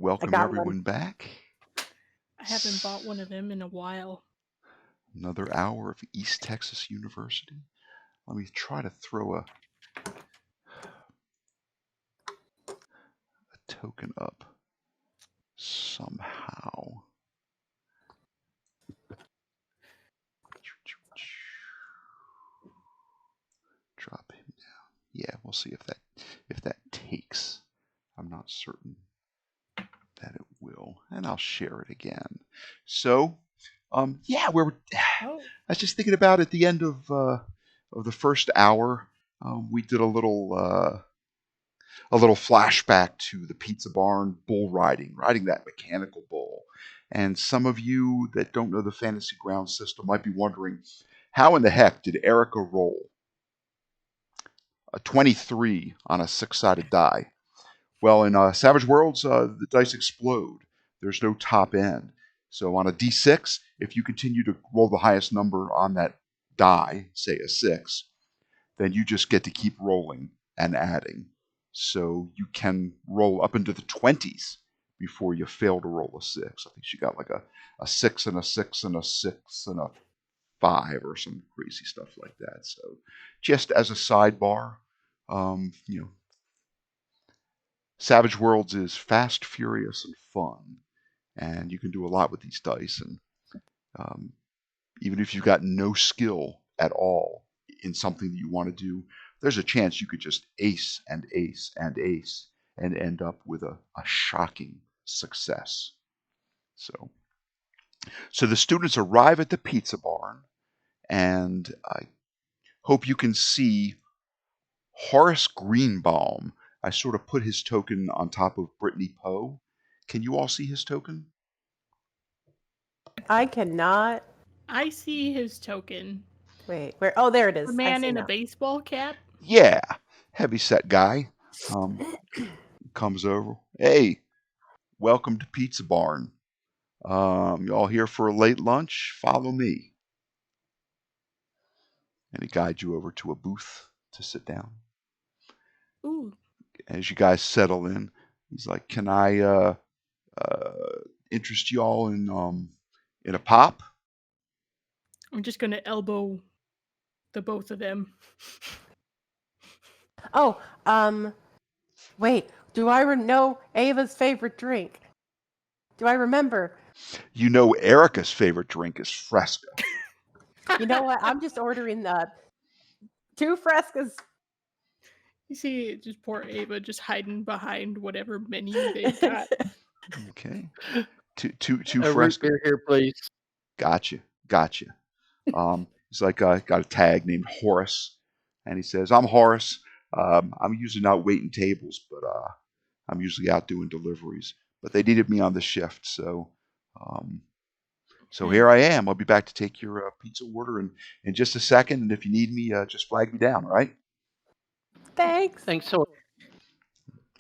I welcome got everyone one. back. I haven't bought one of them in a while. Another hour of East Texas University. Let me try to throw a token up somehow. Drop him down. Yeah, we'll see if that takes. I'm not certain that it will, and I'll share it again. So, yeah, I was just thinking about at the end of the first hour, we did a little flashback to the Pizza Barn bull riding that mechanical bull. And some of you that don't know the Fantasy Ground system might be wondering, how in the heck did Erica roll a 23 on a 6-sided die? Well, in Savage Worlds, the dice explode. There's no top end. So on a d6, if you continue to roll the highest number on that die, say a 6, then you just get to keep rolling and adding. So you can roll up into the 20s before you fail to roll a 6. I think she got like a 6 and a 6 and a 6 and a 5 or some crazy stuff like that. So just as a sidebar, Savage Worlds is fast, furious, and fun, and you can do a lot with these dice. And even if you've got no skill at all in something that you want to do, there's a chance you could just ace and ace and ace and end up with a shocking success. So the students arrive at the Pizza Barn, and I hope you can see Horace Greenbaum. I sort of put his token on top of Brittany Poe. Can you all see his token? I cannot. I see his token. Wait, where? Oh, there it is. The man in a baseball cap? Yeah, heavy-set guy. Comes over. Hey, welcome to Pizza Barn. Y'all here for a late lunch? Follow me. And he guides you over to a booth to sit down. Ooh. As you guys settle in, he's like, "Can I interest y'all in a pop?" I'm just gonna elbow the both of them. Oh, wait. Do I know Ava's favorite drink? Do I remember? You know Erica's favorite drink is Fresca. You know what? I'm just ordering 2 Frescas. You see, just poor Ava just hiding behind whatever menu they've got. Okay. Two A root Fresca. beer here, please. Gotcha. He's like, got a tag named Horace, and he says, "I'm Horace. I'm usually not waiting tables, but I'm usually out doing deliveries. But they needed me on the shift, so here I am. I'll be back to take your pizza order in just a second, and if you need me, just flag me down, all right?" Thanks. Thanks so much.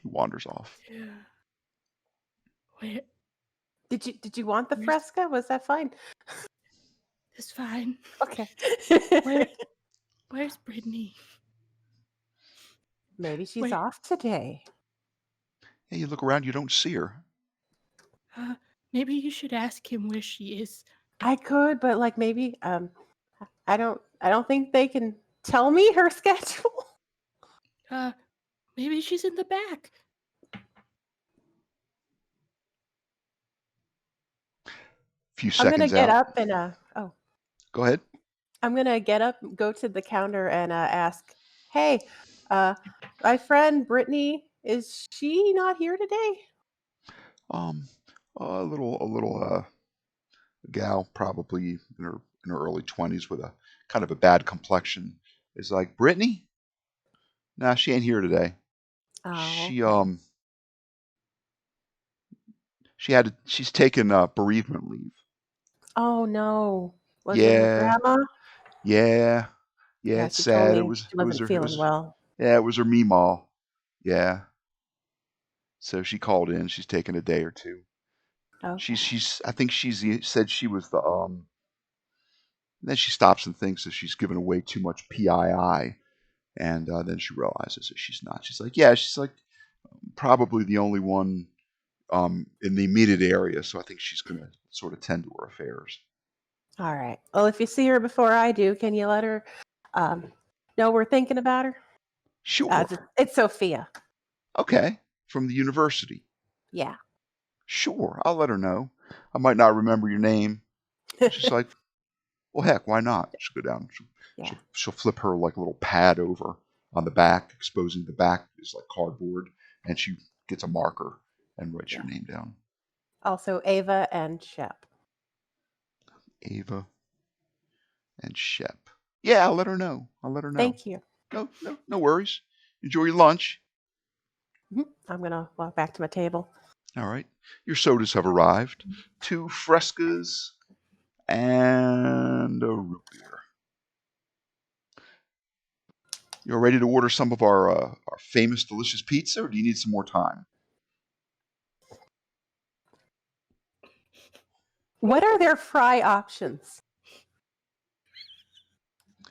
He wanders off. Yeah. Wait, Did you want the Fresca? Was that fine? it's fine. Okay. Where's Brittany? Maybe she's off today. Hey, you look around, you don't see her. Maybe you should ask him where she is. I could, but like maybe I don't think they can tell me her schedule. Maybe she's in the back. Few seconds I'm gonna get out. up and Go ahead. I'm gonna get up, go to the counter, and ask, "Hey, my friend Brittany, is she not here today?" A little gal, probably in her early 20s, with a kind of a bad complexion, is like, "Brittany? Nah, she ain't here today. Oh. She's taken bereavement leave." Oh no. Was it her grandma? Yeah, it's She sad. told me she wasn't feeling well. Yeah, it was her meemaw. Yeah. So she called in. She's taken a day or two. Oh. I think she said she was the then she stops and thinks that she's given away too much PII, and then she realizes that she's not. She's like, yeah, she's like probably the only one in the immediate area, so I think she's going to sort of tend to her affairs. All right. Well, if you see her before I do, can you let her know we're thinking about her? Sure. It's Sophia. Okay. From the university. Yeah. Sure. I'll let her know. I might not remember your name. She's like, well, heck, why not? She'll go down. She'll flip her like little pad over on the back, exposing the back is like cardboard, and she gets a marker and writes your name down. Also, Ava and Shep. Ava and Shep. Yeah, I'll let her know. Thank you. No worries. Enjoy your lunch. I'm going to walk back to my table. All right. Your sodas have arrived. 2 Frescas and a root beer. You're ready to order some of our famous delicious pizza, or do you need some more time? What are their fry options?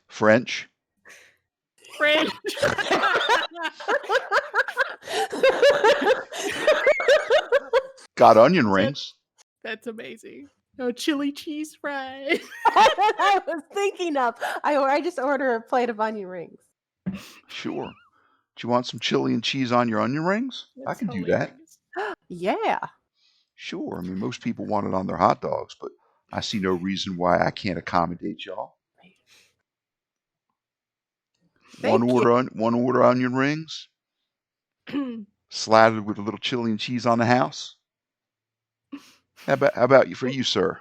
French. Got onion rings. That's amazing. No chili cheese fries. I was thinking of. I just order a plate of onion rings. Sure. Do you want some chili and cheese on your onion rings? I can do that. Yeah. Sure. I mean, most people want it on their hot dogs, but I see no reason why I can't accommodate y'all. One order onion rings, slattered with a little chili and cheese on the house. How about you for you, sir?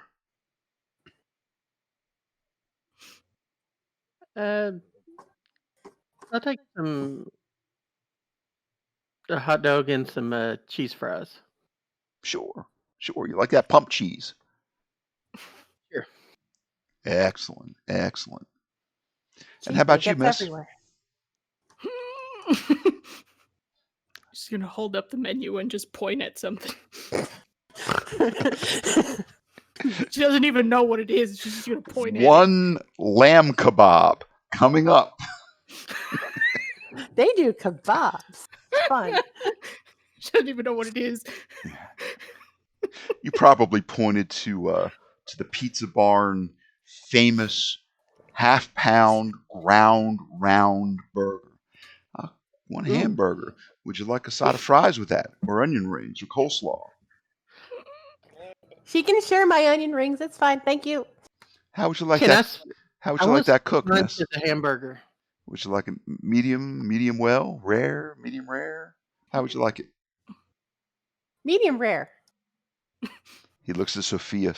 I'll take a hot dog and some cheese fries. Sure. You like that pump cheese? Sure. Excellent. Cheese, And how about you, miss? Everywhere. She's gonna hold up the menu and just point at something. She doesn't even know what it is. She's just gonna point at it. 1 lamb kebab coming up. They do kebabs. Fun. She doesn't even know what it is. You probably pointed to the Pizza Barn famous half-pound ground round burger. 1 hamburger. Would you like a side of fries with that, or onion rings, or coleslaw? She can share my onion rings. It's fine. Thank you. How would you like that? How would you like that cooked, miss? It's a hamburger. Would you like it medium well, rare, medium rare? How would you like it? Medium rare. He looks at Sophia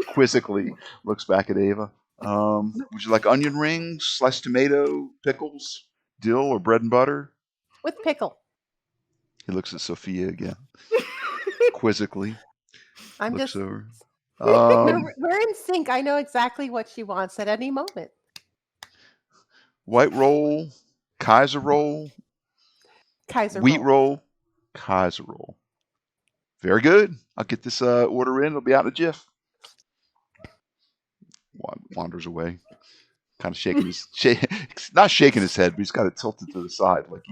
quizzically, looks back at Ava. Would you like onion rings, sliced tomato, pickles, dill, or bread and butter? With pickle. He looks at Sophia again, quizzically. Looks over. We're in sync. I know exactly what she wants at any moment. White roll, Kaiser roll, wheat roll, Kaiser roll. Very good. I'll get this order in. It'll be out in a jiff. Wanders away, kind of shaking not shaking his head, but he's got it tilted to the side, like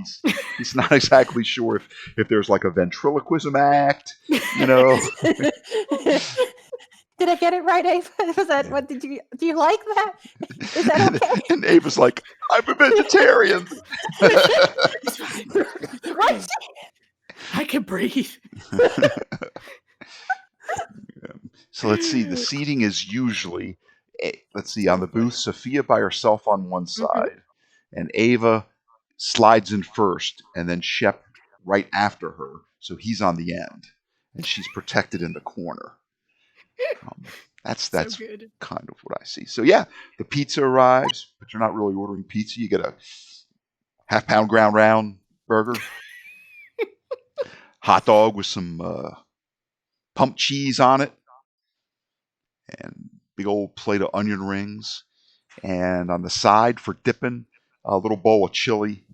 he's not exactly sure if there's like a ventriloquism act, you know. Did I get it right, Ava? Was that what? Do you like that? Is that okay? And Ava's like, I'm a vegetarian. What? I can breathe. So let's see. The seating is usually, on the booth, Sophia by herself on one side, and Ava slides in first, and then Shep right after her. So he's on the end, and she's protected in the corner. That's So kind of what I see. So yeah, the pizza arrives, but you're not really ordering pizza. You get a half-pound ground round burger, hot dog with some pump cheese on it, and big old plate of onion rings. And on the side for dipping, a little bowl of chili,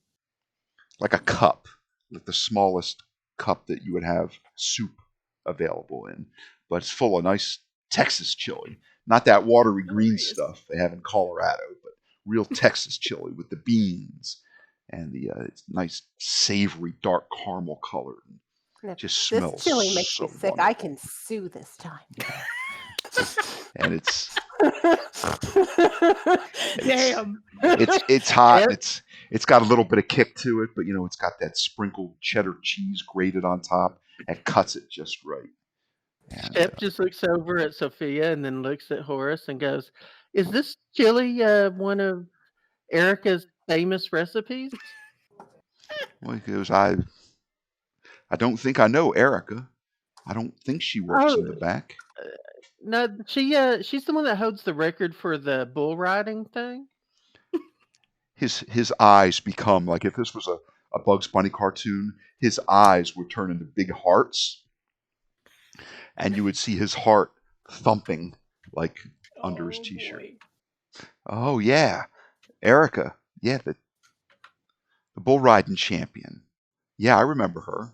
like a cup, like the smallest cup that you would have soup available in. But it's full of nice Texas chili. Not that watery green stuff they have in Colorado, but real Texas chili with the beans and the nice savory dark caramel color. If Just this smells chili makes so you sick, I wonderful. can sue this time. And it's Damn. hot and Eric, it's got a little bit of kick to it, but it's got that sprinkled cheddar cheese grated on top and cuts it just right. And Shep just looks over at Sophia and then looks at Horace and goes, "Is this chili one of Erica's famous recipes?" well, he goes, I don't think I know Erica. I don't think she works Oh in the back. no, she's the one that holds the record for the bull riding thing. His eyes become like, if this was a Bugs Bunny cartoon, his eyes would turn into big hearts, and you would see his heart thumping like under his Oh t-shirt. boy. Oh yeah, Erica. Yeah, the bull riding champion. Yeah, I remember her.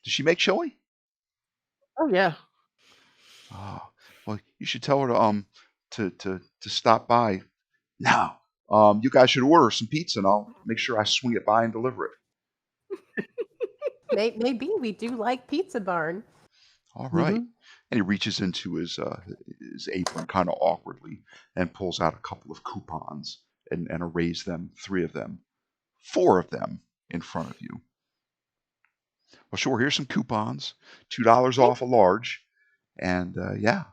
Does she make chili? Oh yeah. Oh, well, you should tell her to stop by now. You guys should order some pizza, and I'll make sure I swing it by and deliver it. Maybe we do like Pizza Barn. All right. Mm-hmm. And he reaches into his apron kind of awkwardly and pulls out a couple of coupons and arrays them, 3 of them, 4 of them in front of you. Well, sure, here's some coupons, $2 Thank, off a large, and yeah,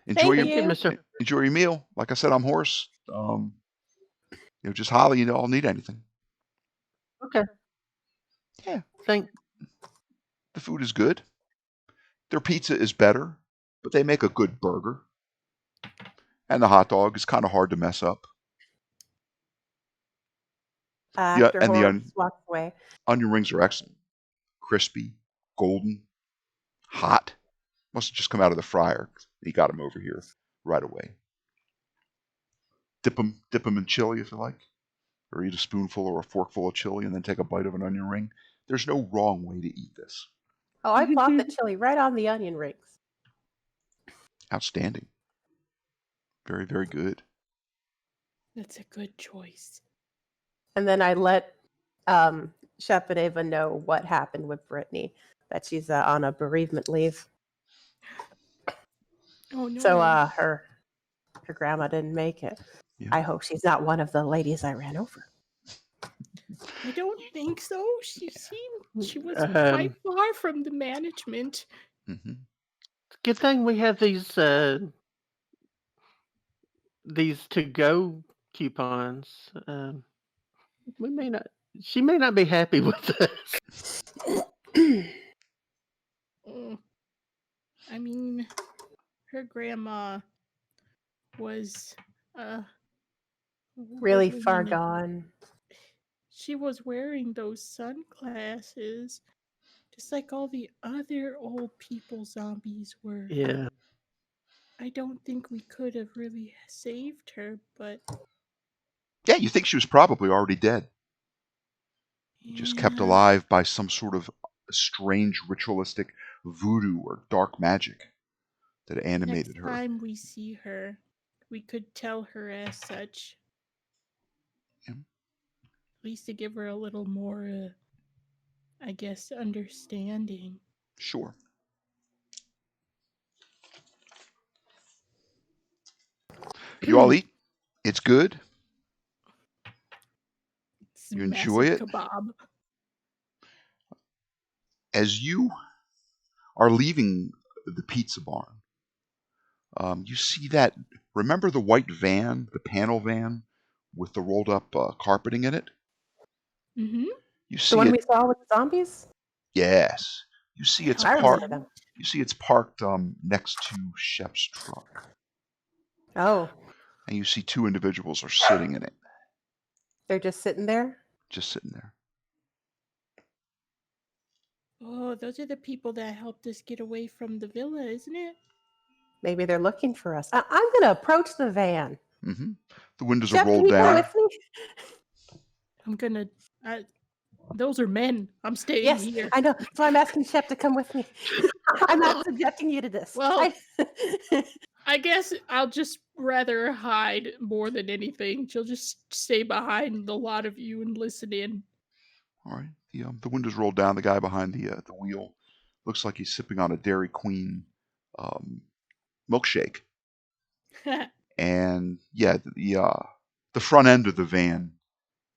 enjoy thank your Thank you, you. Mr. enjoy your meal. Like I said, I'm Horace. Just holler, I'll need anything. Okay. Yeah, Thank. the food is good. Their pizza is better, but they make a good burger. And the hot dog is kind of hard to mess up. Yeah, After and the Horace walks away. onion rings are excellent. Crispy, golden, hot. Must have just come out of the fryer. He got them over here right away. Dip them in chili if you like, or eat a spoonful or a forkful of chili and then take a bite of an onion ring. There's no wrong way to eat this. Oh, I plop the chili right on the onion rings. Outstanding. Very, very good. That's a good choice. And then I let Shep and Ava know what happened with Brittany, that she's on a bereavement leave. Oh no. So her grandma didn't make it. Yeah. I hope she's not one of the ladies I ran over. I don't think so. She was quite far from the management. Mm-hmm. Good thing we have these to-go coupons. We may not. She may not be happy with us. I mean, her grandma was Really living far in a- gone. She was wearing those sunglasses, just like all the other old people zombies were. Yeah. I don't think we could have really saved her, but Yeah, you think she was probably already dead. Just kept yeah. alive by some sort of strange ritualistic voodoo or dark magic that animated Next her. time we see her, we could tell her as such. Yeah. At least to give her a little more, I guess, understanding. Sure. You all eat. It's good. It's You enjoy it. kebab. As you are leaving the pizza barn, you see that. Remember the white van, the panel van with the rolled up carpeting in it? Mm-hmm. You The see one it. we saw with the zombies? Yes. You see it's I remember parked. them. You see it's parked next to Shep's truck, Oh, and you see 2 individuals are sitting in it, they're just sitting there? just sitting there. Oh, those are the people that helped us get away from the villa, isn't it? Maybe they're looking for us. I'm going to approach the van. Mm-hmm. The windows are Shep, can rolled you come down. with me? I'm gonna. Those are men. I'm staying Yes, here. I know. So I'm asking Shep to come with me. I'm not subjecting you to this. Well, I guess I'll just rather hide more than anything. She'll just stay behind the lot of you and listen in. All right. The windows rolled down. The guy behind the wheel looks like he's sipping on a Dairy Queen milkshake. And yeah, the front end of the van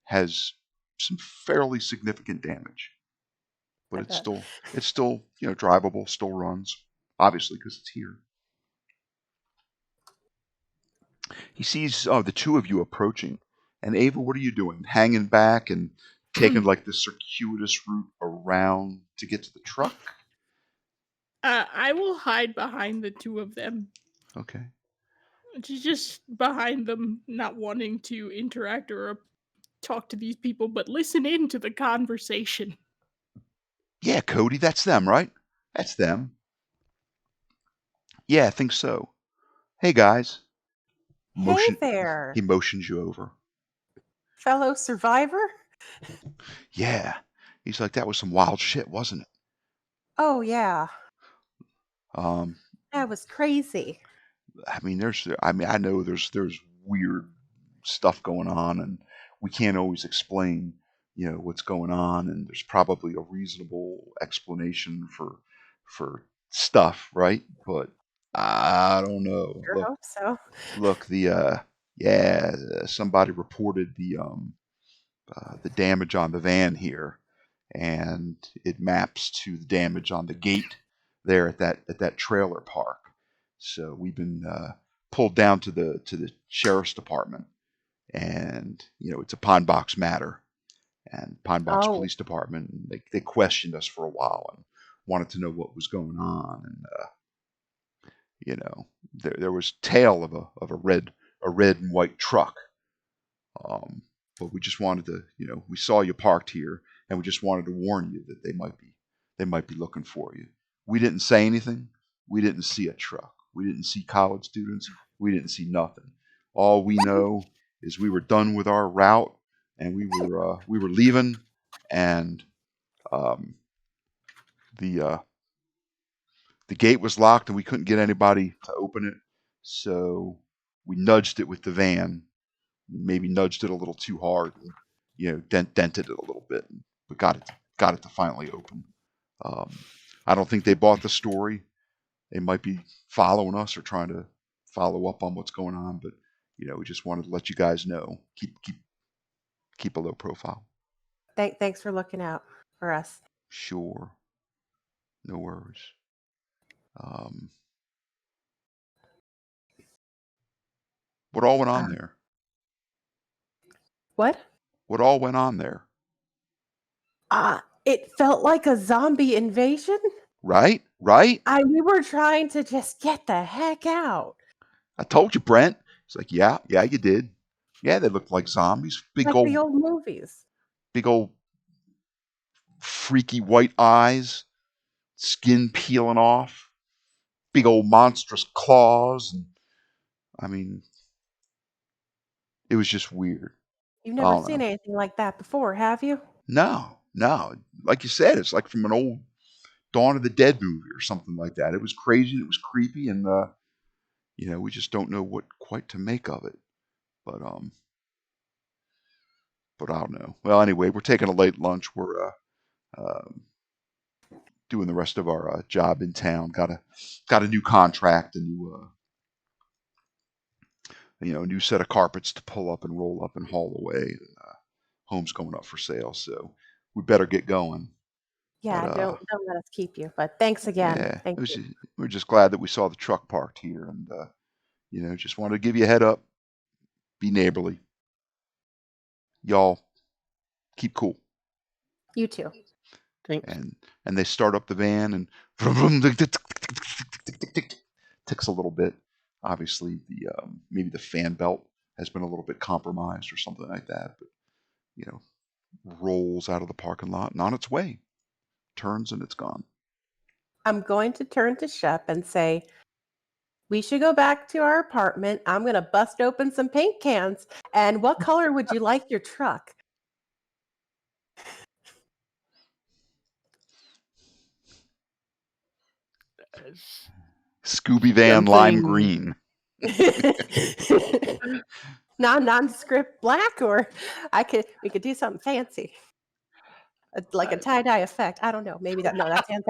has some fairly significant damage, but I it's bet. still drivable, still runs, obviously because it's here. He sees the two of you approaching, and Ava, what are you doing? Hanging back and taking like the circuitous route around to get to the truck? I will hide behind the two of them. Okay. Just behind them, not wanting to interact or talk to these people, but listen in to the conversation. Yeah, Cody, that's them, right? That's them. Yeah, I think so. Hey guys. Hey there, He motions you over. fellow survivor. Yeah. He's like, that was some wild shit, wasn't it? Oh yeah, Um, that was crazy. I mean, I know there's weird stuff going on, and we can't always explain, what's going on, and there's probably a reasonable explanation for stuff, right? But I don't know. Sure hope so. Look, somebody reported the damage on the van here, and it maps to the damage on the gate there at that trailer park. So we've been pulled down to the sheriff's department, and it's a Pinebox matter, and Pinebox Oh, Police Department. They questioned us for a while and wanted to know what was going on, and there was tale of a red and white truck. But we just wanted to, we saw you parked here, and we just wanted to warn you that they might be looking for you. We didn't say anything. We didn't see a truck. We didn't see college students. We didn't see nothing. All we know is we were done with our route, and we were leaving, and the the gate was locked, and we couldn't get anybody to open it. So we nudged it with the van, maybe nudged it a little too hard, and, dented it a little bit, but got it to finally open. I don't think they bought the story. They might be following us or trying to follow up on what's going on, but we just wanted to let you guys know. Keep a low profile. thanks for looking out for us. Sure, no worries. What all went on there? What? What all went on there? It felt like a zombie invasion. Right? We were trying to just get the heck out. I told you, Brent. It's like, yeah, you did. Yeah, they looked like zombies. Like the old movies. Big old freaky white eyes, skin peeling off, big old monstrous claws. And I mean, it was just weird. You've never seen anything like that before, have you? No. Like you said, it's like from an old Dawn of the Dead movie or something like that. It was crazy. It was creepy, and we just don't know what quite to make of it. But I don't know. Well, anyway, we're taking a late lunch. We're doing the rest of our job in town. Got a new contract, a new set of carpets to pull up and roll up and haul away. Home's going up for sale, so we better get going. Yeah, But, don't let us keep you. But thanks again. Yeah, Thank you. we're just glad that we saw the truck parked here, and just wanted to give you a head up. Be neighborly. Y'all keep cool. You too. Thanks. And they start up the van, and ticks a little bit. Obviously, maybe the fan belt has been a little bit compromised or something like that. But rolls out of the parking lot and on its way. Turns and it's gone. I'm going to turn to Shep and say, we should go back to our apartment. I'm going to bust open some paint cans. And what color would you like your truck? Scooby Van lime green. Nondescript black, or we could do something fancy. like a tie-dye effect. I don't know. Maybe that sounds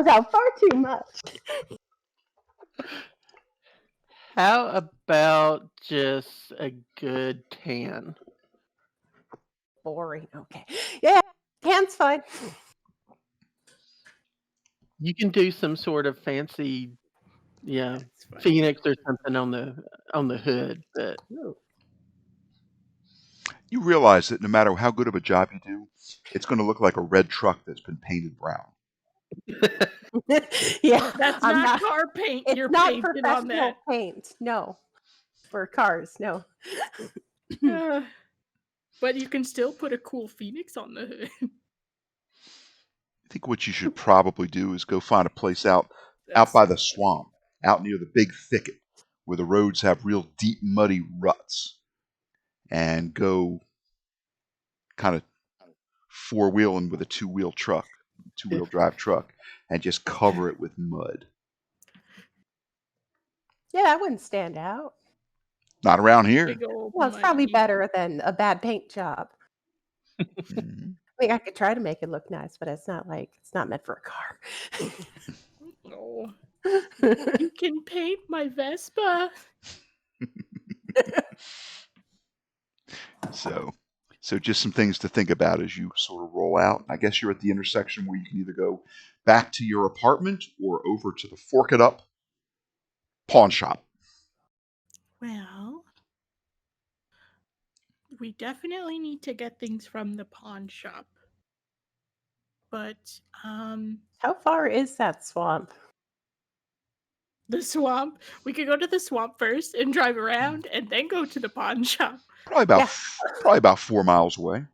out far too much. How about just a good tan? Boring. Okay. Yeah, tan's fine. You can do some sort of fancy, yeah, That's fine. phoenix or something on the hood, but Ooh. You realize that no matter how good of a job you do, it's going to look like a red truck that's been painted brown. Yeah, That's I'm not car paint. It's You're not painted on professional that. paint. No, for cars. No. But you can still put a cool phoenix on the hood. I think what you should probably do is go find a place out That's by so the funny. swamp, out near the big thicket, where the roads have real deep, muddy ruts, and go kind of four-wheeling with a two-wheel drive truck, and just cover it with mud. Yeah, that wouldn't stand out. Not around here. Big old Well, it's probably muddy. better than a bad paint job. Mhm. I mean, I could try to make it look nice, but it's not meant for a car. No. You can paint my Vespa. So just some things to think about as you sort of roll out. I guess you're at the intersection where you can either go back to your apartment or over to the Fork It Up pawn shop. Well, we definitely need to get things from the pawn shop. But How far is that swamp? the swamp, we could go to the swamp first and drive around and then go to the pawn shop. Probably about 4 miles away.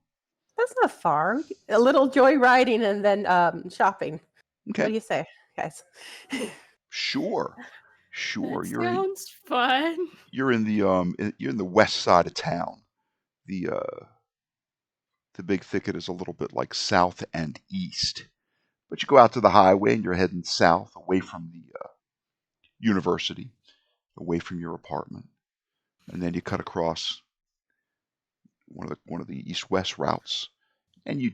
That's not far. A little joyriding and then shopping. What Okay. do you say, guys? Sure. That sounds fun. You're in the west side of town. The big thicket is a little bit like south and east. But you go out to the highway and you're heading south away from the university, away from your apartment. And then you cut across one of the east-west routes, and you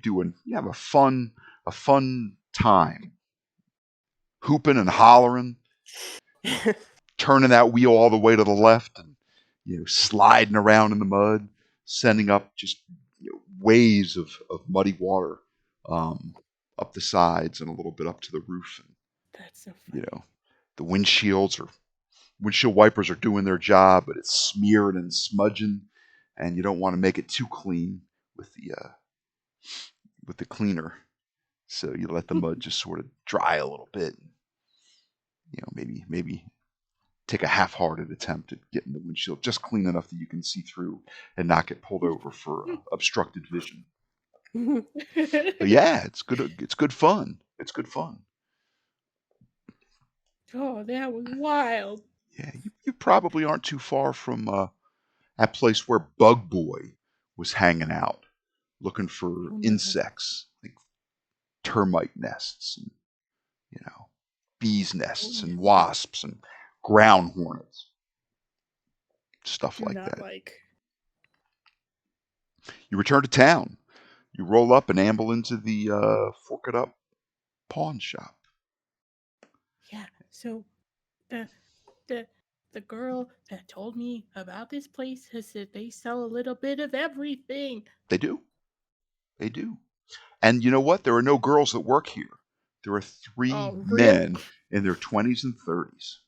have a fun time, hooping and hollering, turning that wheel all the way to the left, and sliding around in the mud, sending up just waves of muddy water up the sides and a little bit up to the roof. And, That's so funny. the windshield wipers are doing their job, but it's smeared and smudging, and you don't want to make it too clean with the cleaner. So you let the mud just sort of dry a little bit. Maybe take a half-hearted attempt at getting the windshield just clean enough that you can see through and not get pulled over for obstructed vision. But yeah, it's good. It's good fun. It's good fun. Oh, that was wild. Yeah, you probably aren't too far from that place where Bug Boy was hanging out, looking for insects like termite nests and bees nests and wasps and ground hornets, stuff like that. You return to town. You roll up and amble into the Fork It Up pawn shop. Yeah. So the girl that told me about this place has said they sell a little bit of everything. They do. They do. And you know what? There are no girls that work here. There are 3 men in their 20s and 30s.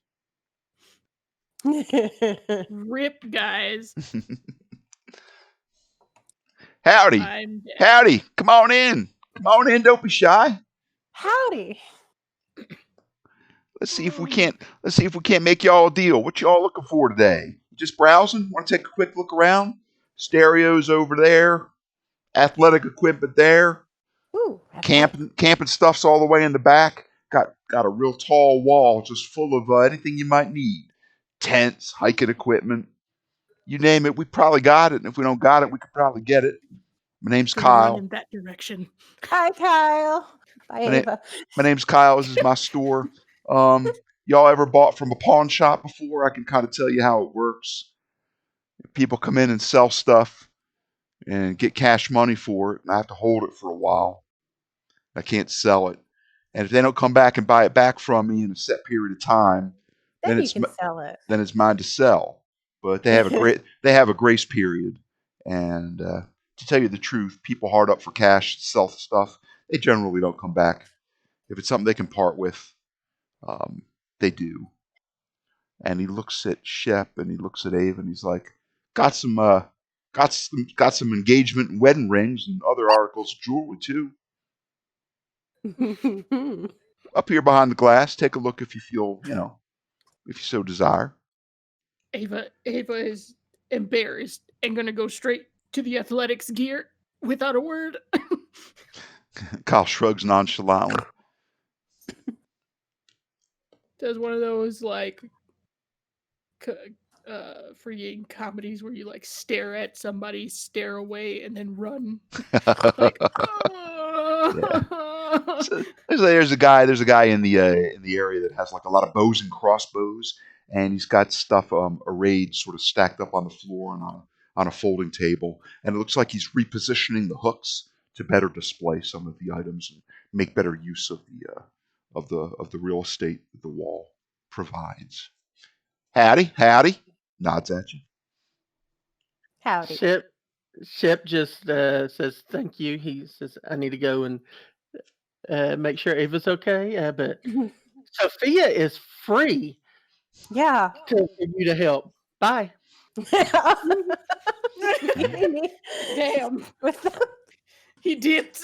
Rip, guys. Howdy. Howdy. Come on in. Come on in. Don't be shy. Howdy. Let's see if we can't make y'all a deal. What y'all looking for today? Just browsing? Want to take a quick look around? Stereos over there. Athletic equipment there. Ooh, camping stuff's all the way in the back. Got a real tall wall just full of anything you might need. Tents, hiking equipment. You name it, we probably got it. And if we don't got it, we could probably get it. My name's Kyle. Run in that direction. Hi, Kyle. Bye, Ava. My name's Kyle. This is my store. Y'all ever bought from a pawn shop before? I can kind of tell you how it works. People come in and sell stuff and get cash money for it, and I have to hold it for a while. I can't sell it. And if they don't come back and buy it back from me in a set period of time, then Then you it's can sell it. mine to sell. But they have a grace period. And to tell you the truth, people hard up for cash to sell stuff, they generally don't come back. If it's something they can part with, they do. And he looks at Shep and he looks at Ava and he's like, got some engagement and wedding rings and other articles of jewelry too. Up here behind the glass, take a look if you feel, if you so desire. Ava is embarrassed and gonna go straight to the athletics gear without a word. Kyle shrugs nonchalantly. Does one of those like freaking comedies where you like stare at somebody, stare away, and then run. Like, So there's a guy in the area that has like a lot of bows and crossbows, and he's got stuff arrayed, sort of stacked up on the floor and on a folding table, and it looks like he's repositioning the hooks to better display some of the items and make better use of the real estate that the wall provides. Howdy, nods at you. Howdy. Shep just says thank you. He says I need to go and make sure Ava's okay. But Sophia is free. Yeah. For you to help. Bye. Damn. He did.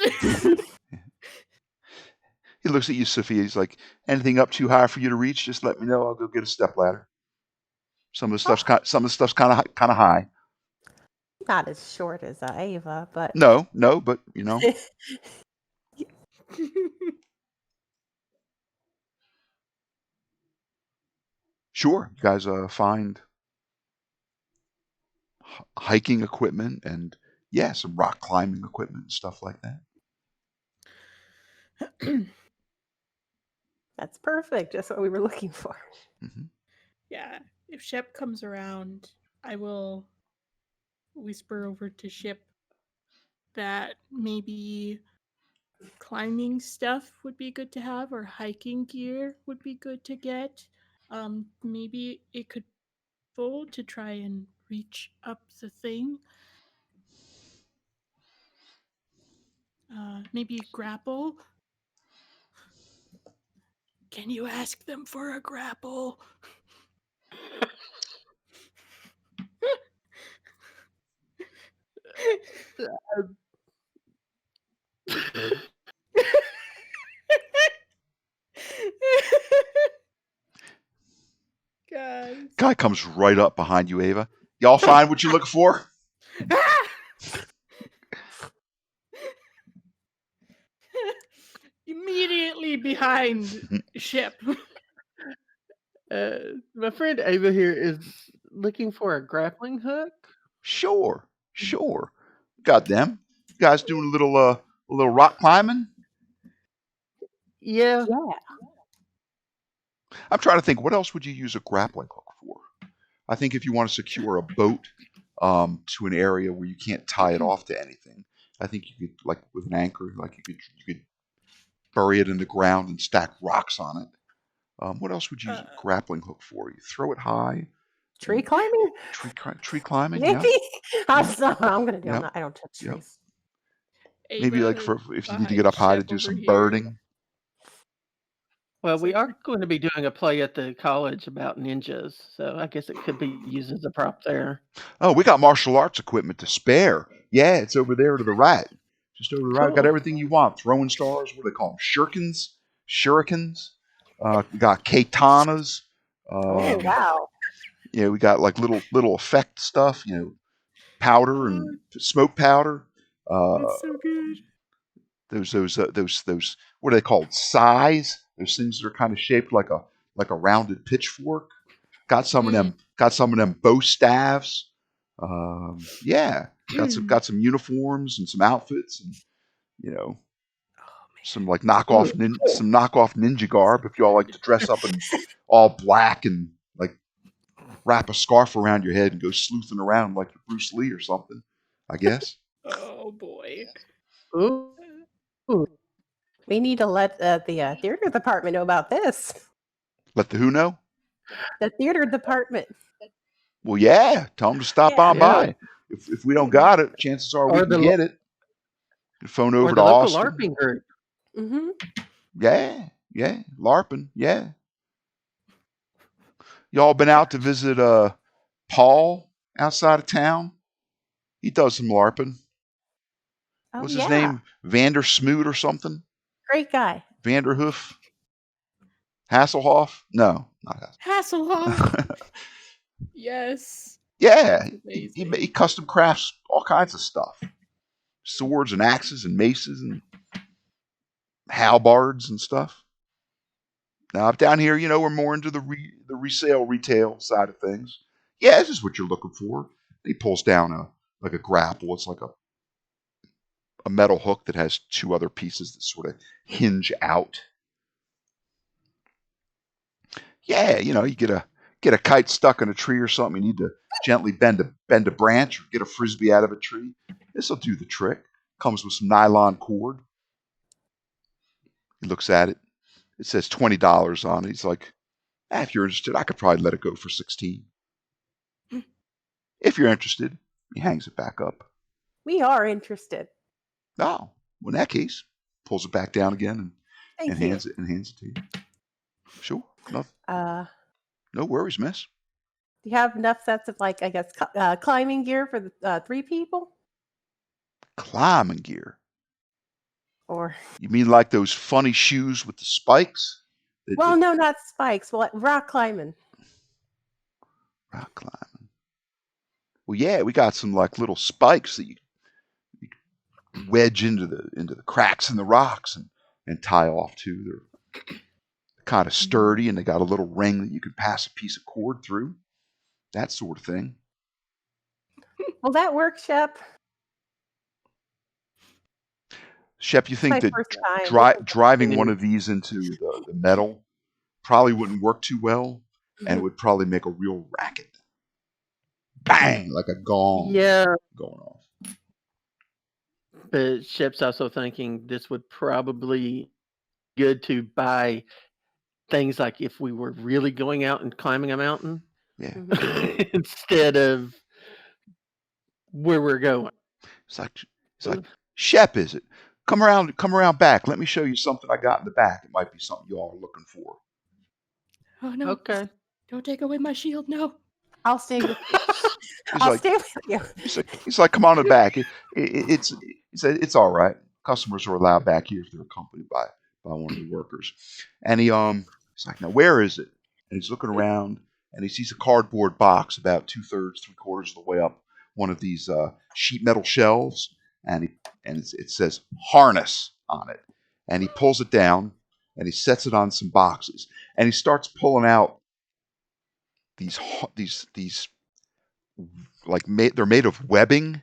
He looks at you, Sophia. He's like, anything up too high for you to reach? Just let me know. I'll go get a stepladder. Some of the stuff's kind of high. Not as short as Ava, but No, but Sure. You guys find hiking equipment and some rock climbing equipment and stuff like that. That's perfect. Just what we were looking for. Mm-hmm. Yeah. If Shep comes around, I will whisper over to Shep that maybe climbing stuff would be good to have, or hiking gear would be good to get. Maybe it could pull to try and reach up the thing. Maybe grapple. Can you ask them for a grapple? Guys. Guy comes right up behind you, Ava. Y'all find what you're looking for? Immediately behind Shep. My friend Ava here is looking for a grappling hook. Sure. Got them. You guys doing a little rock climbing? Yeah. I'm trying to think, what else would you use a grappling hook for? I think if you want to secure a boat to an area where you can't tie it off to anything, I think you could, like with an anchor, like you could bury it in the ground and stack rocks on it. What else would you use a grappling hook for? You throw it high. Tree climbing? Tree climbing, Maybe. Yeah. I'm gonna do. Yep. I don't touch trees. Maybe like if you need to get up high to do some birding. Well, we are going to be doing a play at the college about ninjas, so I guess it could be used as a prop there. Oh, we got martial arts equipment to spare. Yeah, it's over there to the right. Just over to the right. Got everything you want. Throwing stars. What do they call them? Shurikens. Got katanas. Oh wow. Yeah, we got like little effect stuff. Powder and smoke powder. That's so good. Those what are they called? Sais. Those things that are kind of shaped like a rounded pitchfork. Got some of them. Got some of them bow staves. Got some uniforms and some outfits and some like knockoff ninja garb if y'all like to dress up in all black and like wrap a scarf around your head and go sleuthing around like you're Bruce Lee or something, I guess. Oh boy. Ooh. We need to let the theater department know about this. Let the who know? The theater department. Well, yeah. Tell them to stop Yeah. on Yeah. by. If we don't got it, chances are we Or can the get it. Phone or over to the local Austin. LARPing group. Mm-hmm. Yeah. LARPing. Yeah. Y'all been out to visit Paul outside of town? He does some LARPing. Oh, What's his yeah. name? Vander Smoot or something? Great guy. Vanderhoof? Hasselhoff? No, not Hasselhoff. Hasselhoff. Yes. Yeah, That's amazing. he custom crafts all kinds of stuff. Swords and axes and maces and halberds and stuff. Now, up down here, we're more into the resale retail side of things. Yeah, this is what you're looking for. He pulls down a grapple. It's like a metal hook that has two other pieces that sort of hinge out. Yeah, you get a kite stuck in a tree or something. You need to gently bend a branch or get a frisbee out of a tree. This will do the trick. Comes with some nylon cord. He looks at it. It says $20 on it. He's like, if you're interested, I could probably let it go for 16. If you're interested, he hangs it back up. We are interested. Oh, well, in that case, pulls it back down again and Thank you. hands it to you. Sure, Do no worries, miss. you have enough sets of, like, I guess, climbing gear for the 3 people? Climbing gear. Or You mean like those funny shoes with the spikes? well, no, not spikes. Well, rock climbing. Rock climbing. Well, yeah, we got some like little spikes that you wedge into the cracks in the rocks and tie off to. They're kind of sturdy and they got a little ring that you can pass a piece of cord through. That sort of thing. Will that work, Shep? Shep, you It's my think that first time. driving one of these into the metal probably wouldn't work too well and would probably make a real racket. Bang! Like a gong Yeah, going off. but Shep's also thinking this would probably be good to buy things like if we were really going out and climbing a mountain Yeah. Mhm. instead of where we're going. It's like, Shep, is it? Come around back. Let me show you something I got in the back. It might be something you all are looking for. Oh no. Okay. Don't take away my shield, no. I'll stay with you. He's I'll like, stay with you. he's like, come on in the back. It's all right. Customers are allowed back here if they're accompanied by one of the workers. And he's like, now where is it? And he's looking around and he sees a cardboard box about 2/3, 3/4 of the way up one of these sheet metal shelves, and it says harness on it. And he pulls it down and he sets it on some boxes and he starts pulling out these like they're made of webbing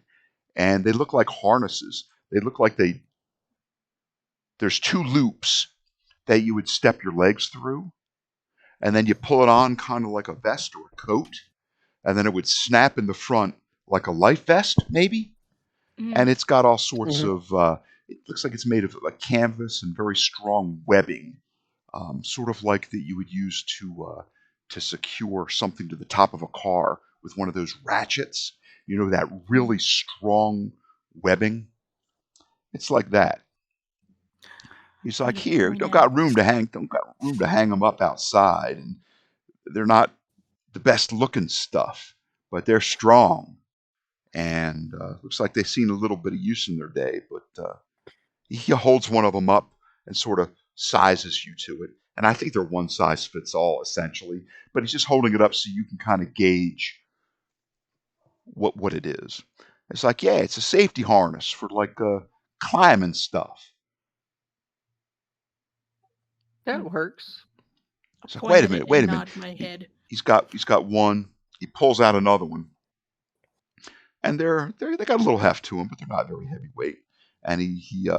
and they look like harnesses. They look like there's 2 loops that you would step your legs through, and then you pull it on kind of like a vest or a coat, and then it would snap in the front like a life vest, maybe. And it's got all sorts of. It looks like it's made of like canvas and very strong webbing, sort of like that you would use to secure something to the top of a car with one of those ratchets. That really strong webbing. It's like that. He's like, here, don't got room to hang them up outside, and they're not the best looking stuff, but they're strong, and looks like they've seen a little bit of use in their day. But he holds one of them up and sort of sizes you to it, and I think they're one size fits all essentially. But he's just holding it up so you can kind of gauge what it is. It's like, yeah, it's a safety harness for like climbing stuff. That works. It's like, wait a minute. Nod my head. He's got one. He pulls out another one, and they got a little heft to them, but they're not very heavyweight. And he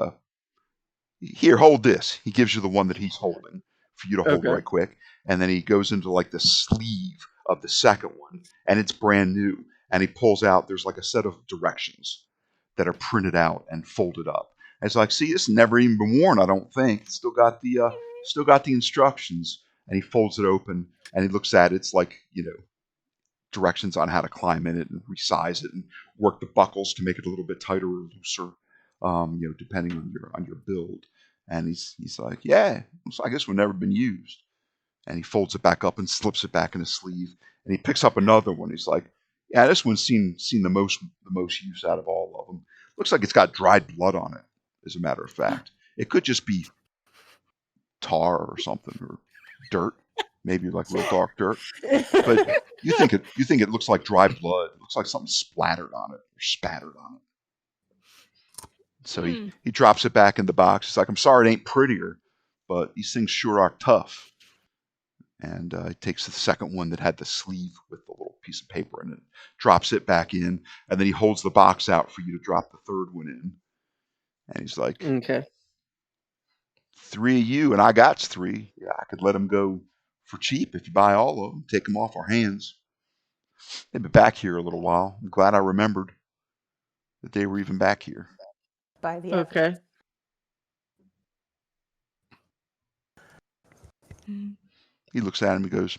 here, hold this. He gives you the one that he's holding for you to hold right quick, and then he goes into like the sleeve of the second one, and it's brand new. And he pulls out. There's like a set of directions that are printed out and folded up. And it's like, see, this has never even been worn, I don't think. It's still got the instructions. And he folds it open and he looks at it. It's like, directions on how to climb in it and resize it and work the buckles to make it a little bit tighter or looser, depending on your build. And he's like, yeah, looks like this one never been used. And he folds it back up and slips it back in his sleeve. And he picks up another one. He's like, yeah, this one's seen the most use out of all of them. Looks like it's got dried blood on it, as a matter of fact. It could just be tar or something, or dirt, maybe like real dark dirt. But you think it looks like dry blood. It looks like something splattered on it or spattered on it. So he drops it back in the box. He's like, I'm sorry it ain't prettier, but these things sure are tough. And he takes the second one that had the sleeve with the little piece of paper in it, drops it back in, and then he holds the box out for you to drop the third one in. And he's like, Okay. 3 of you, and I got 3. Yeah, I could let them go for cheap if you buy all of them. Take them off our hands. They've been back here a little while. I'm glad I remembered that they were even back here. By the Okay. He looks at him. He goes,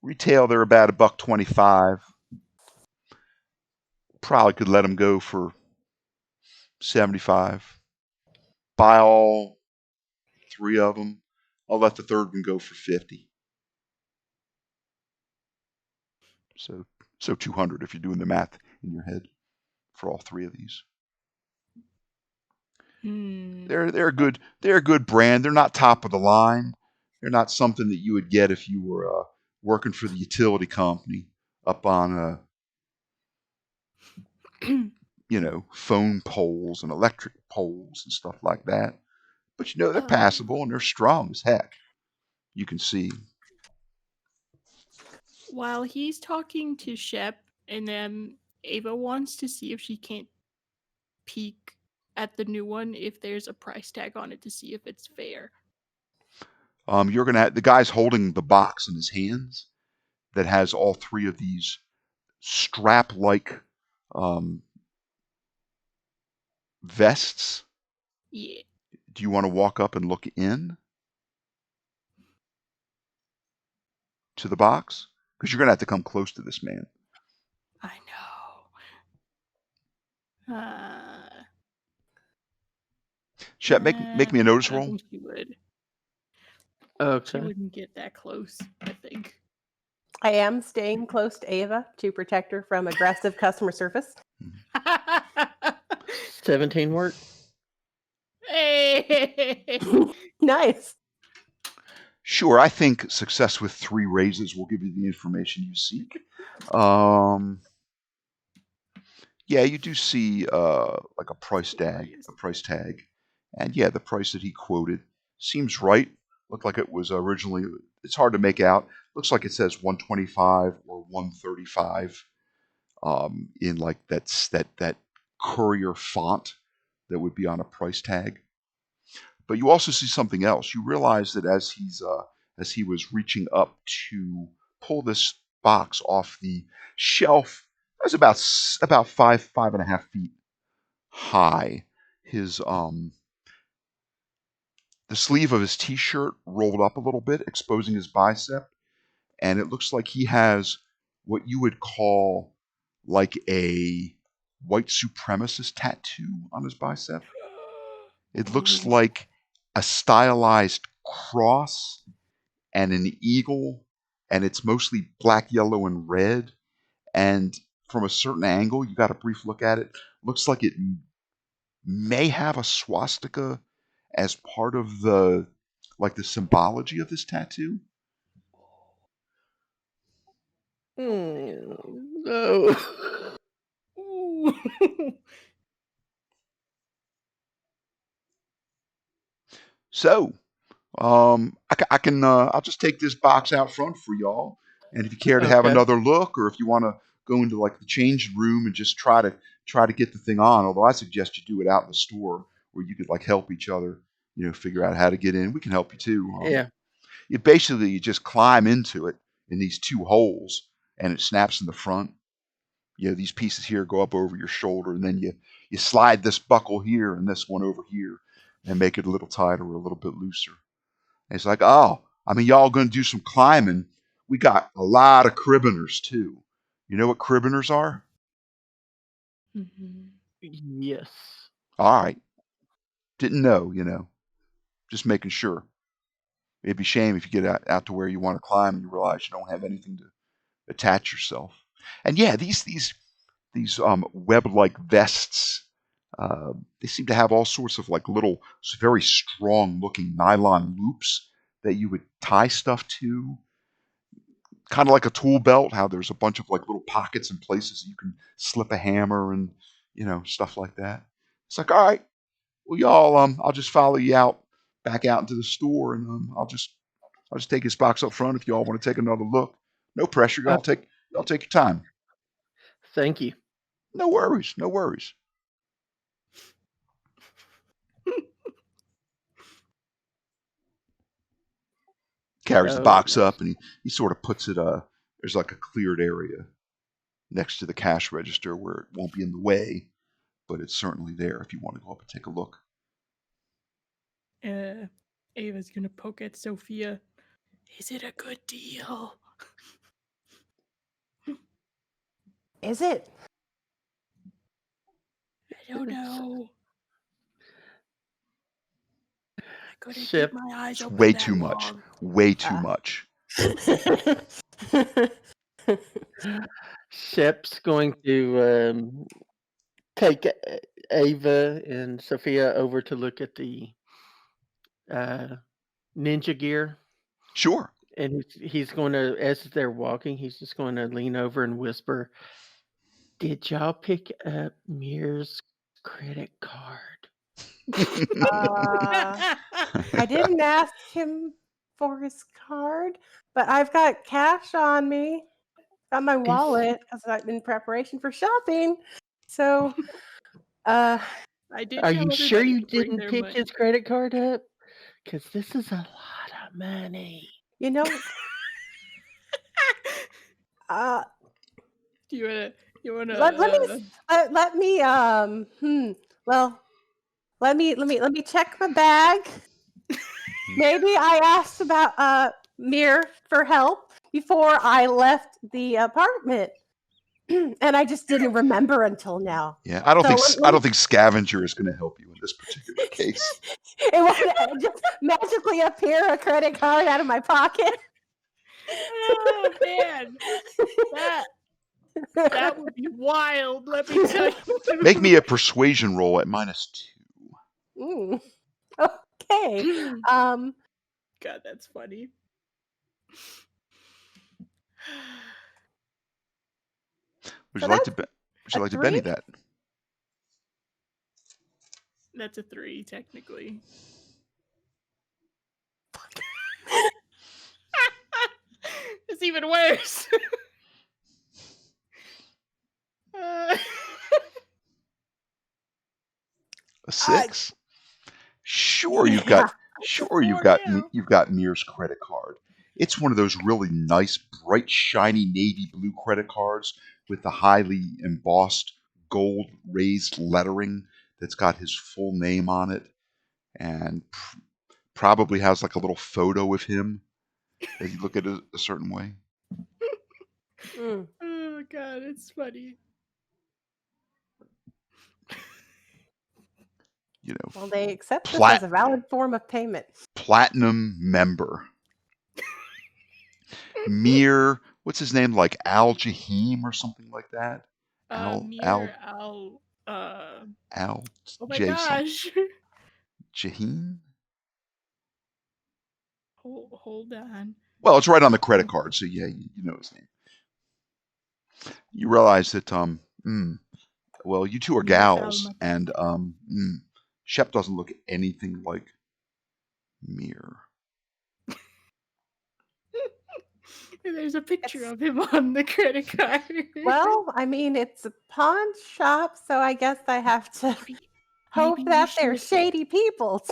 retail, they're about $1.25. Probably could let them go for $75. Buy all 3 of them. I'll let the third one go for $50. So $200 if you're doing the math in your head for all 3 of these. They're a good brand. They're not top of the line. They're not something that you would get if you were working for the utility company up on phone poles and electric poles and stuff like that. But they're passable and they're strong as heck. You can see. While he's talking to Shep, and then Ava wants to see if she can't peek at the new one, if there's a price tag on it, to see if it's fair. You're gonna have the guy's holding the box in his hands that has all 3 of these strap-like vests. Yeah. Do you want to walk up and look in to the box? Because you're gonna have to come close to this man. I know. Shep, make me a notice I don't roll. think she would. She Okay. wouldn't get that close, I think. I am staying close to Ava to protect her from aggressive customer service. 17 work. Hey! Nice. Sure, I think success with 3 raises will give you the information you seek. Yeah, you do see like a price tag, and yeah, the price that he quoted seems right. Looked like it was originally. It's hard to make out. Looks like it says 125 or 135 in like that courier font that would be on a price tag. But you also see something else. You realize that as he was reaching up to pull this box off the shelf, it was about 5.5 feet high. His the sleeve of his t-shirt rolled up a little bit, exposing his bicep, and it looks like he has what you would call like a white supremacist tattoo on his bicep. It looks like a stylized cross and an eagle, and it's mostly black, yellow, and red. And from a certain angle, you got a brief look at it. Looks like it may have a swastika as part of the symbology of this tattoo. No. Ooh. So, I'll just take this box out front for y'all, and if you care to have Okay. another look, or if you want to go into like the changing room and just try to get the thing on, although I suggest you do it out in the store where you could like help each other, figure out how to get in. We can help you too. Yeah. You just climb into it in these 2 holes, and it snaps in the front, these pieces here go up over your shoulder, and then you slide this buckle here and this one over here and make it a little tighter or a little bit looser. And it's like, oh, I mean, y'all going to do some climbing. We got a lot of cribbeners too. You know what cribbeners are? Yes. All right. Didn't know, just making sure. It'd be a shame if you get out to where you want to climb and you realize you don't have anything to attach yourself. And yeah, these web-like vests, they seem to have all sorts of like little, very strong-looking nylon loops that you would tie stuff to, kind of like a tool belt. How there's a bunch of like little pockets and places you can slip a hammer and stuff like that. It's like, all right, well, y'all, I'll just follow you back out into the store, and I'll just take his box up front if y'all want to take another look. No pressure. Y'all take your time. Thank you. No worries. No worries. Carries the box up, and he sort of puts it. There's like a cleared area next to the cash register where it won't be in the way, but it's certainly there if you want to go up and take a look. Ava's gonna poke at Sophia. Is it a good deal? Is it? I don't know. I couldn't Ship. keep my eyes It's open way that too much. long. Way too much. Ship's going to take Ava and Sophia over to look at the ninja gear. Sure. And he's going to, as they're walking, he's just going to lean over and whisper, "Did y'all pick up Mir's credit card?" I didn't ask him for his card, but I've got cash on me. Got my wallet because I'm in preparation for shopping. So, I did. Are tell you sure everybody you to bring didn't their pick money. his credit card up? Because this is a lot of money. you know, Do you wanna? let me well, let me check my bag. Maybe I asked about Mir for help before I left the apartment. And I just didn't remember until now. Yeah, I don't So think scavenger is going to help you in this particular case. It won't just magically appear a credit card out of my pocket. Oh man, that would be wild. Let me tell you. Make me a persuasion roll at -2. Okay. God, that's funny. Would you like to Benny that? That's a 3, technically. It's even worse. A 6? Sure, you've got Mir's credit card. It's one of those really nice, bright, shiny navy blue credit cards with the highly embossed gold raised lettering that's got his full name on it, and probably has like a little photo of him that you look at it a certain way. Oh God, it's funny. Well, they accept this as a valid form of payment. Platinum member. Mir, what's his name? Like Al Jahim or something like that? Mir Al oh my J gosh. Jahim? Hold on. Well, it's right on the credit card, so yeah, you know his name. You realize that well, you two are gals, and Shep doesn't look anything like Mir. There's a picture of him on the credit card. Well, I mean, it's a pawn shop, so I guess I have to hope that they're shady people.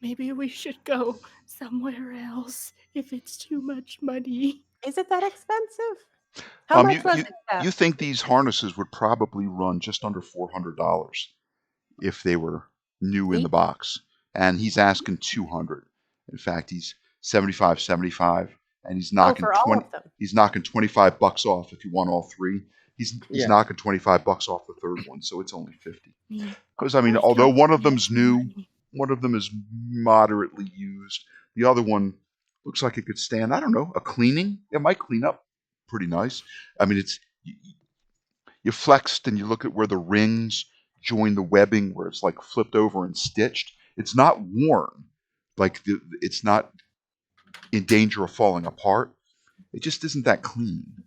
Maybe we should go somewhere else if it's too much money. Is it that expensive? How much You was you it, Chef? you think these harnesses would probably run just under $400 if they were new in the Me? box, and he's asking 200. In fact, he's 75, and he's Oh, knocking for all 20. of them. He's knocking $25 off if you want all three. He's Yeah. knocking $25 off the third one, so it's only 50. Me. Because I mean, Like although how one of we have them's some new, money. one of them is moderately used. The other one looks like it could stand, I don't know, a cleaning. It might clean up pretty nice. I mean, it's you flexed and you look at where the rings join the webbing, where it's like flipped over and stitched. It's not worn, like it's not in danger of falling apart. It just isn't that clean.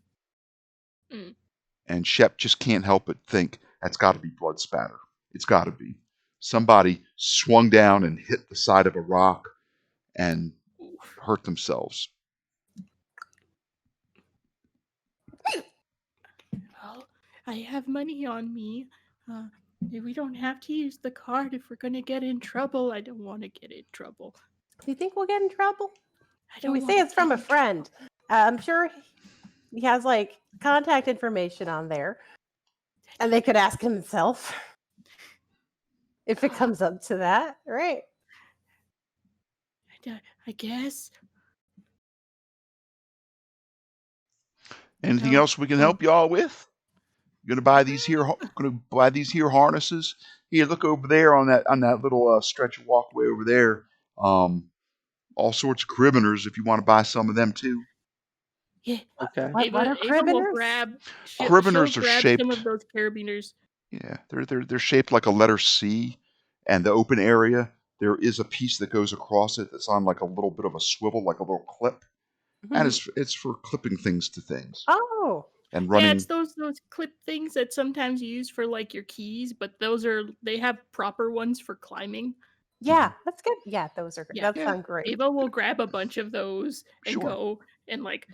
Mm. And Shep just can't help but think that's got to be blood spatter. It's got to be. Somebody swung down and hit the side of a rock and Oof. hurt themselves. Well, I have money on me. We don't have to use the card if we're gonna get in trouble. I don't want to get in trouble. Do you think we'll get in trouble? I Do don't we say wanna it's from get a in trouble. friend? I'm sure he has like contact information on there, and they could ask himself if it comes up to that, right? I guess. Anything No. else we can help y'all with? Gonna buy these here. Gonna buy these here harnesses. Here, look over there on that little stretch of walkway over there. All sorts of cribbiners if you want to buy some of them too. Yeah. Okay. What are Ava will cribbiners? grab. She'll Cribbiners are grab some shaped. of those carabiners. Yeah, they're shaped like a letter C, and the open area there is a piece that goes across it that's on like a little bit of a swivel, like a little clip, and it's for clipping things to things Oh, and Yeah, it's running. those clip things that sometimes you use for like your keys, but they have proper ones for climbing. yeah, that's good. Yeah, those are Yeah. that sound great. Ava will grab a bunch of those and Sure. go and like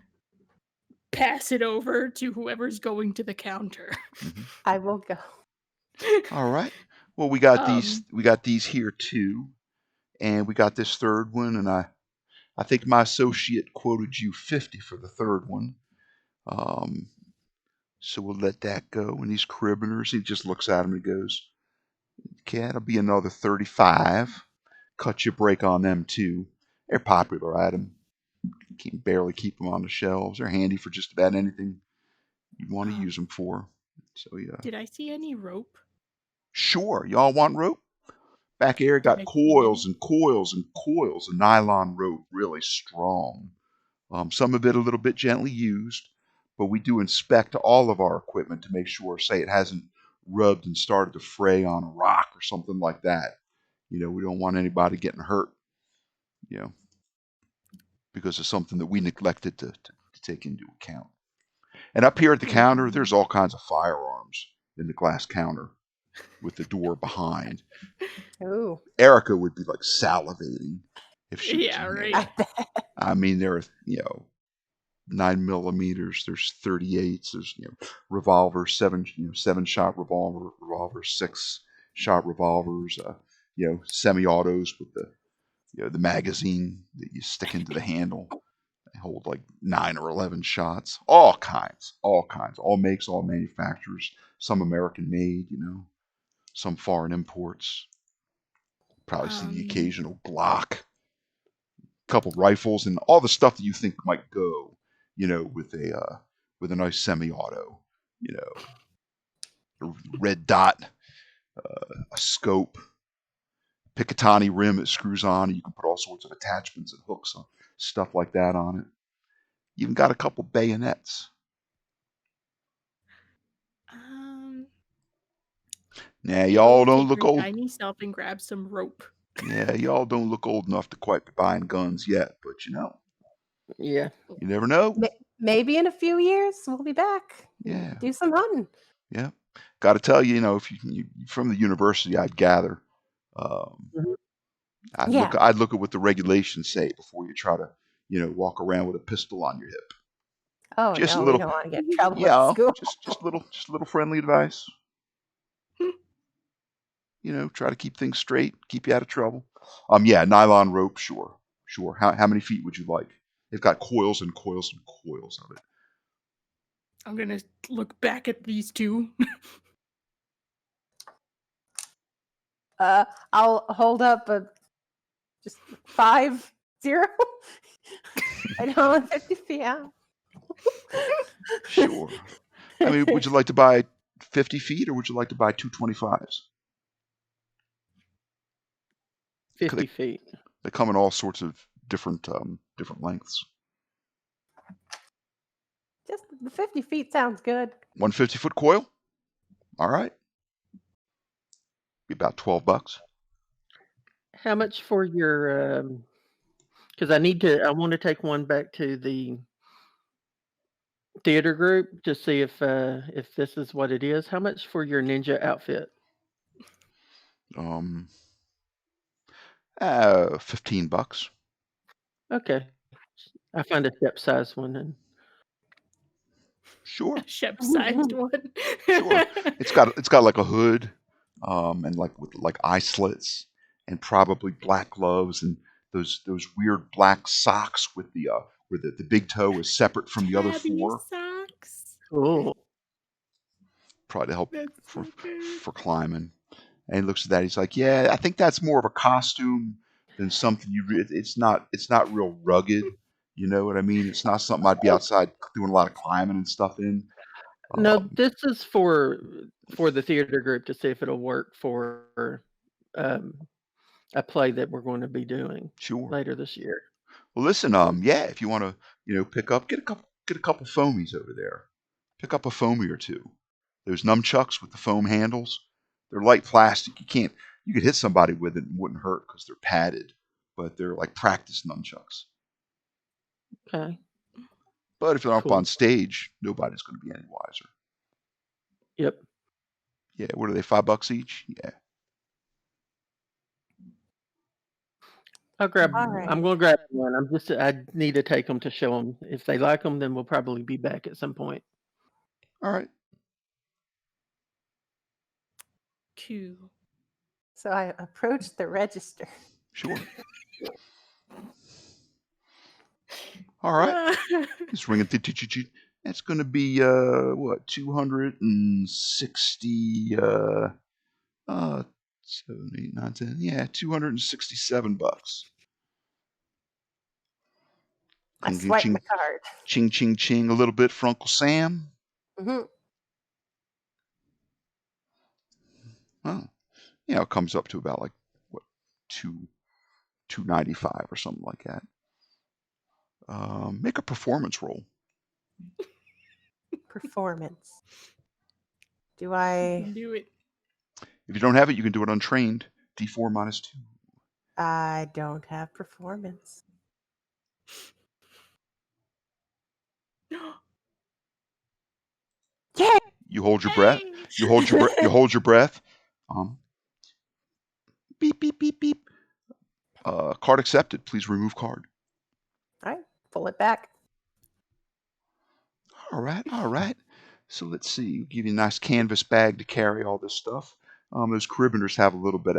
pass it over to whoever's going to the counter. Mhm. I will go. All right. Well, we got Um, these here too, and we got this third one, and I think my associate quoted you 50 for the third one. So we'll let that go. And these cribbiners, he just looks at him and goes, "Okay, that'll be another 35. Cut your break on them too. They're popular item. Can barely keep them on the shelves. They're handy for just about anything you want to use them for." So yeah, Did I see any rope? sure. Y'all want rope? Back here Did got I see coils any? and coils and coils of nylon rope, really strong. Some of it a little bit gently used, but we do inspect all of our equipment to make sure, say, it hasn't rubbed and started to fray on a rock or something like that. We don't want anybody getting hurt, you know, because of something that we neglected to take into account. And up here at the counter, there's all kinds of firearms in the glass counter with the door behind. Ooh, Erica would be like salivating if she was Yeah, in right. there. I bet. I mean, there are 9mm. There's 38s. There's revolvers, 7-shot revolvers, 6-shot revolvers. Semi-autos with the magazine that you stick into the handle. They hold like 9 or 11 shots. All kinds, all makes, all manufacturers. Some American made, some foreign imports. Probably see the occasional Glock, couple rifles, and all the stuff that you think might go, with a nice semi-auto, a red dot, a scope, Picatinny rim that screws on, and you can put all sorts of attachments and hooks and stuff like that on it. You even got a couple bayonets. Nah, Ava y'all will don't take look her old. tiny self and grab some rope. Yeah, y'all don't look old enough to quite be buying guns yet, but Yeah. you never know. Maybe in a few years we'll be back. Yeah. Do some hunting. Yeah. Got to tell you, if you from the university, I'd gather. Mhm. Yeah. I'd look at what the regulations say before you try to, walk around with a pistol on your hip. Oh Just a no, we little, don't want to get in trouble at yeah, school. just a little friendly advice. Try to keep things straight, keep you out of trouble. Yeah, nylon rope, sure. How many feet would you like? They've got coils and coils and coils of it. I'm gonna look back at these two. I'll hold up a just 5-0. I don't want 50 feet out. Sure. I mean, would you like to buy 50 feet or would you like to buy 225s? 50 feet. They come in all sorts of different lengths. Just the 50 feet sounds good. 150-foot coil? All right. Be about $12. How much for your? Because I want to take one back to the theater group to see if this is what it is. How much for your ninja outfit? $15. Okay, I find a step size one and. Sure. Shep-sized one. Sure. It's got like a hood, and like with like eye slits, and probably black gloves and those weird black socks with the where the big toe is separate from the other Tabby four. socks. Cool. Probably to help That's so good. for climbing. And he looks at that. He's like, "Yeah, I think that's more of a costume than something it's not real rugged. You know what I mean? It's not something I'd be outside doing a lot of climbing and stuff in." No, this is for the theater group to see if it'll work for a play that we're going to be doing Sure. later this year. Well, listen, yeah, if you want to, pick up, get a couple foamies over there. Pick up a foamy or two. Those nunchucks with the foam handles, they're light plastic. You could hit somebody with it and it wouldn't hurt because they're padded, but they're like practice nunchucks. Okay. But if they're up Cool. on stage, nobody's going to be any wiser. Yep. Yeah, what are they, $5 each? Yeah. I'll grab. All right. I'm going to grab one. I need to take them to show them. If they like them, then we'll probably be back at some point. All right. 2. So I approached the register. Sure. All right. Just ring it. That's going to be what, 260 7, 8, 9, 10. Yeah, $267. I swipe ching, the card. ching, ching, ching, a little bit for Uncle Sam. Mm-hmm. Oh, it comes up to about like what, $295 or something like that. Make a performance roll. Performance. Do I? Do it. If you don't have it, you can do it untrained. D4 -2. I don't have performance. Yeah. You hold your breath. You hold your breath. Beep beep beep beep. Card accepted. Please remove card. All right. Pull it back. All right. So let's see. Give you a nice canvas bag to carry all this stuff. Those Caribbeaners have a little bit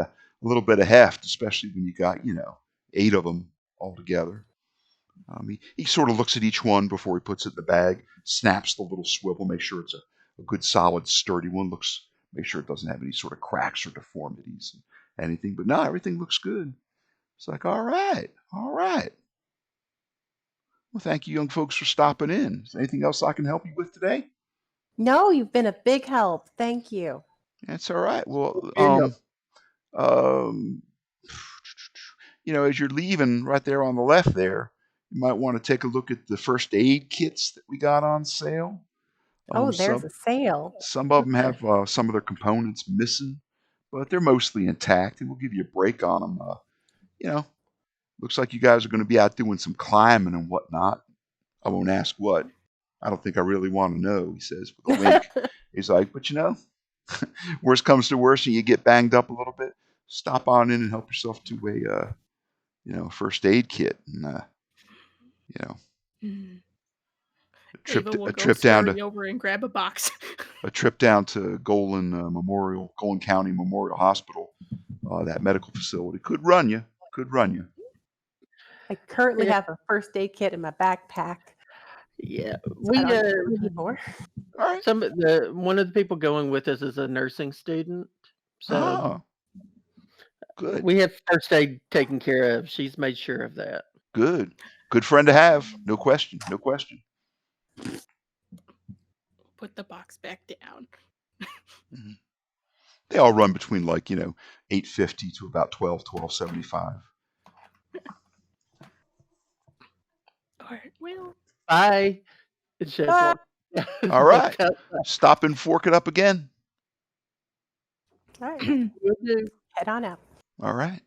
of heft, especially when you got 8 of them all together. He sort of looks at each one before he puts it in the bag, snaps the little swivel, make sure it's a good, solid, sturdy one. Make sure it doesn't have any sort of cracks or deformities, anything. But no, everything looks good. It's like, all right. Well, thank you, young folks, for stopping in. Is there anything else I can help you with today? No, you've been a big help. Thank you. That's all right. Well, as you're leaving right there on the left there, you might want to take a look at the first aid kits that we got on sale. There's a sale. Some of them have some of their components missing, but they're mostly intact, and we'll give you a break on them. Looks like you guys are going to be out doing some climbing and whatnot. I won't ask what. I don't think I really want to know, he says with a wink. He's like, but worst comes to worst and you get banged up a little bit, stop on in and help yourself to a first aid kit, and Ava will a go trip down scurry to over and grab a box. a trip down to Golan County Memorial Hospital. That medical facility could run you. I currently have a first aid kit in my backpack. Yeah, I don't need more. All right. One of the people going with us is a nursing student, so Good. we have first aid taken care of. She's made sure of that. Good. Good friend to have. No question. No question. Put the box back down. Mhm. They all run between like, $8.50 to about $12.75. All right, well, Bye. And Shep Bye. All right. walked out. Stop and fork it up again. All right, Will do. head on out. All right.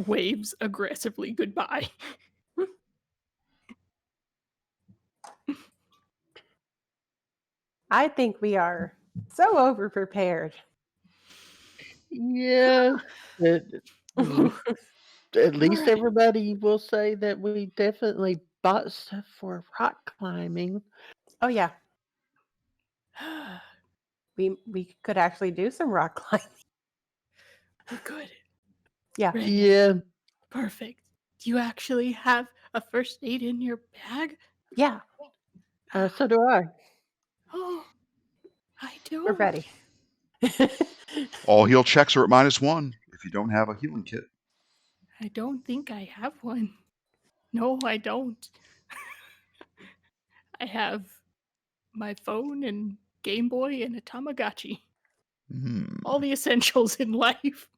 waves aggressively goodbye. I think we are so overprepared. Yeah. At least everybody will say that we definitely bought stuff for rock climbing. Oh yeah, we could actually do some rock climbing. Good. Yeah. Ready. Yeah. Perfect. Do you actually have a first aid in your bag? Yeah, So do I. Oh, I do. we're ready. All heal checks are at -1 if you don't have a healing kit. I don't think I have one. No, I don't. I have my phone and Game Boy and a Tamagotchi. Hmm. All the essentials in life.